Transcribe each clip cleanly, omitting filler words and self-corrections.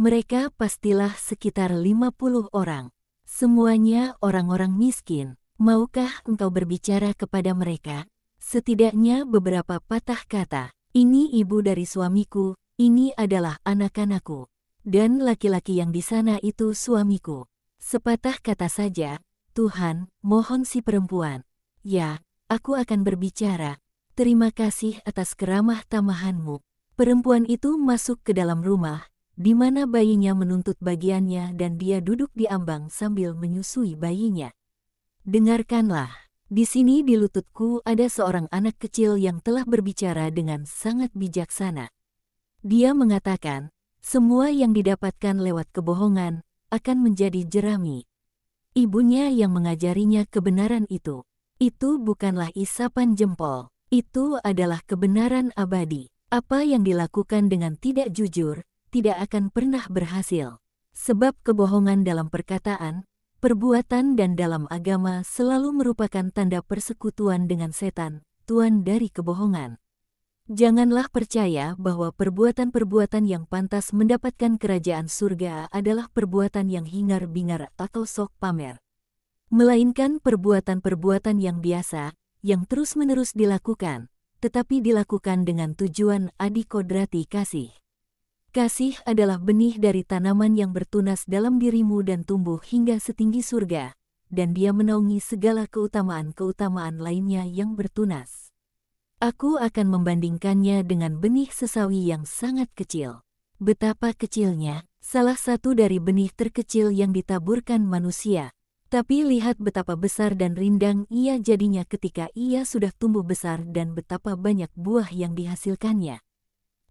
Mereka pastilah sekitar 50 orang. Semuanya orang-orang miskin. Maukah engkau berbicara kepada mereka? Setidaknya beberapa patah kata. Ini ibu dari suamiku, ini adalah anak-anakku. Dan laki-laki yang di sana itu suamiku. Sepatah kata saja, Tuhan, mohon si perempuan. Ya, aku akan berbicara. Terima kasih atas keramah tamahanmu. Perempuan itu masuk ke dalam rumah, di mana bayinya menuntut bagiannya dan dia duduk di ambang sambil menyusui bayinya. Dengarkanlah, di sini di lututku ada seorang anak kecil yang telah berbicara dengan sangat bijaksana. Dia mengatakan, semua yang didapatkan lewat kebohongan akan menjadi jerami. Ibunya yang mengajarinya kebenaran itu bukanlah isapan jempol, itu adalah kebenaran abadi. Apa yang dilakukan dengan tidak jujur, tidak akan pernah berhasil. Sebab kebohongan dalam perkataan, perbuatan dan dalam agama selalu merupakan tanda persekutuan dengan setan, tuan dari kebohongan. Janganlah percaya bahwa perbuatan-perbuatan yang pantas mendapatkan kerajaan surga adalah perbuatan yang hingar-bingar atau sok pamer. Melainkan perbuatan-perbuatan yang biasa, yang terus-menerus dilakukan, tetapi dilakukan dengan tujuan adikodrati kasih. Kasih adalah benih dari tanaman yang bertunas dalam dirimu dan tumbuh hingga setinggi surga, dan dia menaungi segala keutamaan-keutamaan lainnya yang bertunas. Aku akan membandingkannya dengan benih sesawi yang sangat kecil. Betapa kecilnya, salah satu dari benih terkecil yang ditaburkan manusia. Tapi lihat betapa besar dan rindang ia jadinya ketika ia sudah tumbuh besar dan betapa banyak buah yang dihasilkannya.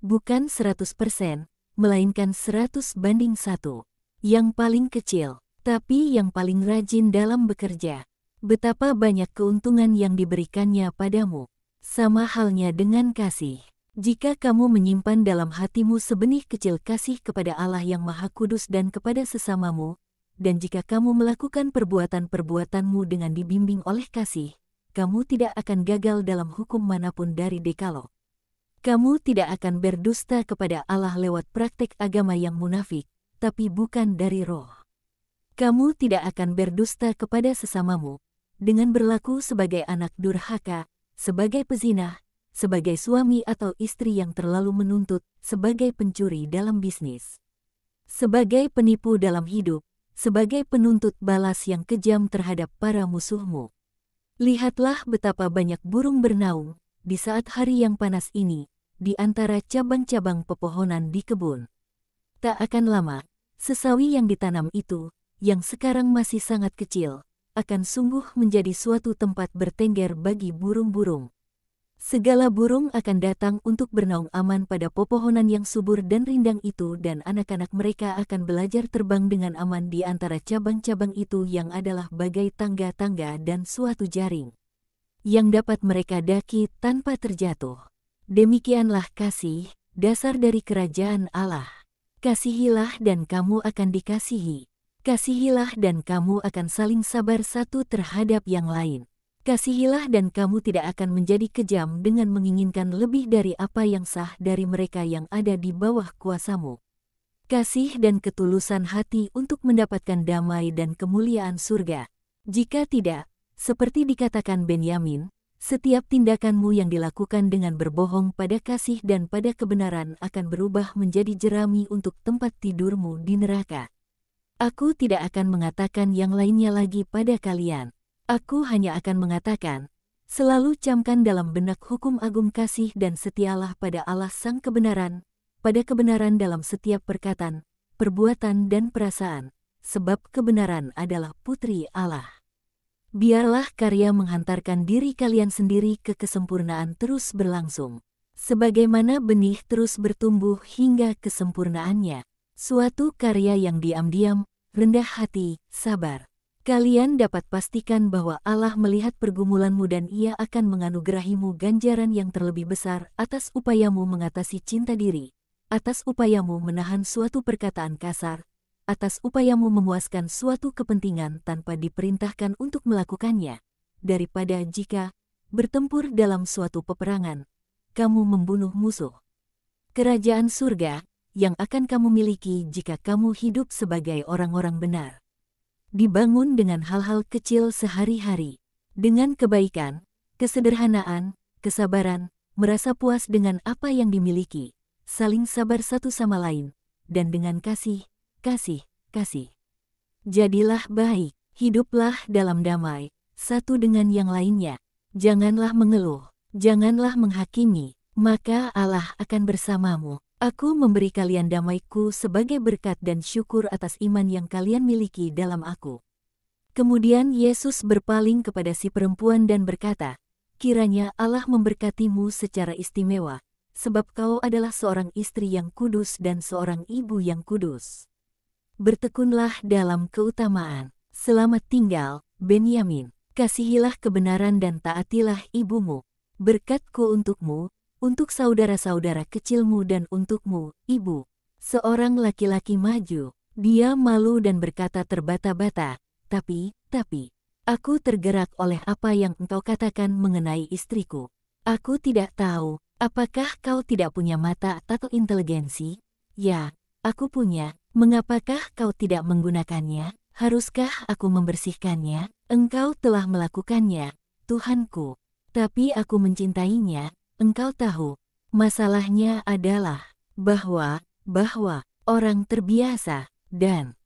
Bukan 100%, melainkan 100:1. Yang paling kecil, tapi yang paling rajin dalam bekerja. Betapa banyak keuntungan yang diberikannya padamu. Sama halnya dengan kasih. Jika kamu menyimpan dalam hatimu sebenih kecil kasih kepada Allah yang Maha Kudus dan kepada sesamamu, dan jika kamu melakukan perbuatan-perbuatanmu dengan dibimbing oleh kasih, kamu tidak akan gagal dalam hukum manapun dari Dekalog. Kamu tidak akan berdusta kepada Allah lewat praktek agama yang munafik, tapi bukan dari roh. Kamu tidak akan berdusta kepada sesamamu, dengan berlaku sebagai anak durhaka, sebagai pezina, sebagai suami atau istri yang terlalu menuntut, sebagai pencuri dalam bisnis, sebagai penipu dalam hidup, sebagai penuntut balas yang kejam terhadap para musuhmu. Lihatlah betapa banyak burung bernaung di saat hari yang panas ini, di antara cabang-cabang pepohonan di kebun. Tak akan lama, sesawi yang ditanam itu, yang sekarang masih sangat kecil, akan sungguh menjadi suatu tempat bertengger bagi burung-burung. Segala burung akan datang untuk bernaung aman pada pepohonan yang subur dan rindang itu dan anak-anak mereka akan belajar terbang dengan aman di antara cabang-cabang itu yang adalah bagai tangga-tangga dan suatu jaring yang dapat mereka daki tanpa terjatuh. Demikianlah kasih, dasar dari kerajaan Allah. Kasihilah dan kamu akan dikasihi. Kasihilah dan kamu akan saling sabar satu terhadap yang lain. Kasihilah dan kamu tidak akan menjadi kejam dengan menginginkan lebih dari apa yang sah dari mereka yang ada di bawah kuasamu. Kasih dan ketulusan hati untuk mendapatkan damai dan kemuliaan surga. Jika tidak, seperti dikatakan Benyamin, setiap tindakanmu yang dilakukan dengan berbohong pada kasih dan pada kebenaran akan berubah menjadi jerami untuk tempat tidurmu di neraka. Aku tidak akan mengatakan yang lainnya lagi pada kalian. Aku hanya akan mengatakan, selalu camkan dalam benak hukum agung kasih dan setialah pada Allah sang kebenaran, pada kebenaran dalam setiap perkataan, perbuatan dan perasaan, sebab kebenaran adalah putri Allah. Biarlah karya menghantarkan diri kalian sendiri ke kesempurnaan terus berlangsung. Sebagaimana benih terus bertumbuh hingga kesempurnaannya, suatu karya yang diam-diam, rendah hati, sabar. Kalian dapat pastikan bahwa Allah melihat pergumulanmu dan Ia akan menganugerahimu ganjaran yang terlebih besar atas upayamu mengatasi cinta diri, atas upayamu menahan suatu perkataan kasar, atas upayamu memuaskan suatu kepentingan tanpa diperintahkan untuk melakukannya, daripada jika, bertempur dalam suatu peperangan, kamu membunuh musuh. Kerajaan surga, yang akan kamu miliki jika kamu hidup sebagai orang-orang benar. Dibangun dengan hal-hal kecil sehari-hari, dengan kebaikan, kesederhanaan, kesabaran, merasa puas dengan apa yang dimiliki, saling sabar satu sama lain, dan dengan kasih. Jadilah baik, hiduplah dalam damai, satu dengan yang lainnya. Janganlah mengeluh, janganlah menghakimi, maka Allah akan bersamamu. Aku memberi kalian damaiku sebagai berkat dan syukur atas iman yang kalian miliki dalam aku. Kemudian Yesus berpaling kepada si perempuan dan berkata, kiranya Allah memberkatimu secara istimewa, sebab kau adalah seorang istri yang kudus dan seorang ibu yang kudus. Bertekunlah dalam keutamaan. Selamat tinggal, Benyamin. Kasihilah kebenaran dan taatilah ibumu. Berkatku untukmu, untuk saudara-saudara kecilmu dan untukmu, ibu. Seorang laki-laki maju. Dia malu dan berkata terbata-bata, tapi, aku tergerak oleh apa yang engkau katakan mengenai istriku. Aku tidak tahu, apakah kau tidak punya mata atau inteligensi? Ya, aku punya. Mengapakah kau tidak menggunakannya? Haruskah aku membersihkannya? Engkau telah melakukannya, Tuhanku. Tapi aku mencintainya. Engkau tahu, masalahnya adalah bahwa orang terbiasa dan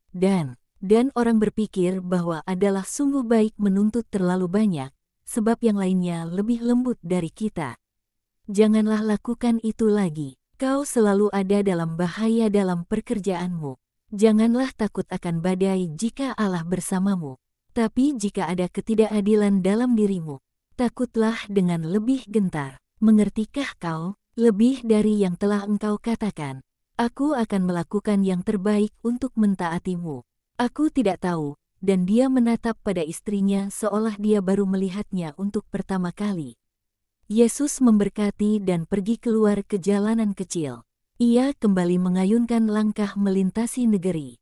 orang berpikir bahwa adalah sungguh baik menuntut terlalu banyak, sebab yang lainnya lebih lembut dari kita. Janganlah lakukan itu lagi. Kau selalu ada dalam bahaya dalam pekerjaanmu. Janganlah takut akan badai jika Allah bersamamu. Tapi jika ada ketidakadilan dalam dirimu, takutlah dengan lebih gentar. Mengertikah kau, lebih dari yang telah engkau katakan? Aku akan melakukan yang terbaik untuk mentaatimu. Aku tidak tahu, dan dia menatap pada istrinya seolah dia baru melihatnya untuk pertama kali. Yesus memberkati dan pergi keluar ke jalanan kecil. Ia kembali mengayunkan langkah melintasi negeri.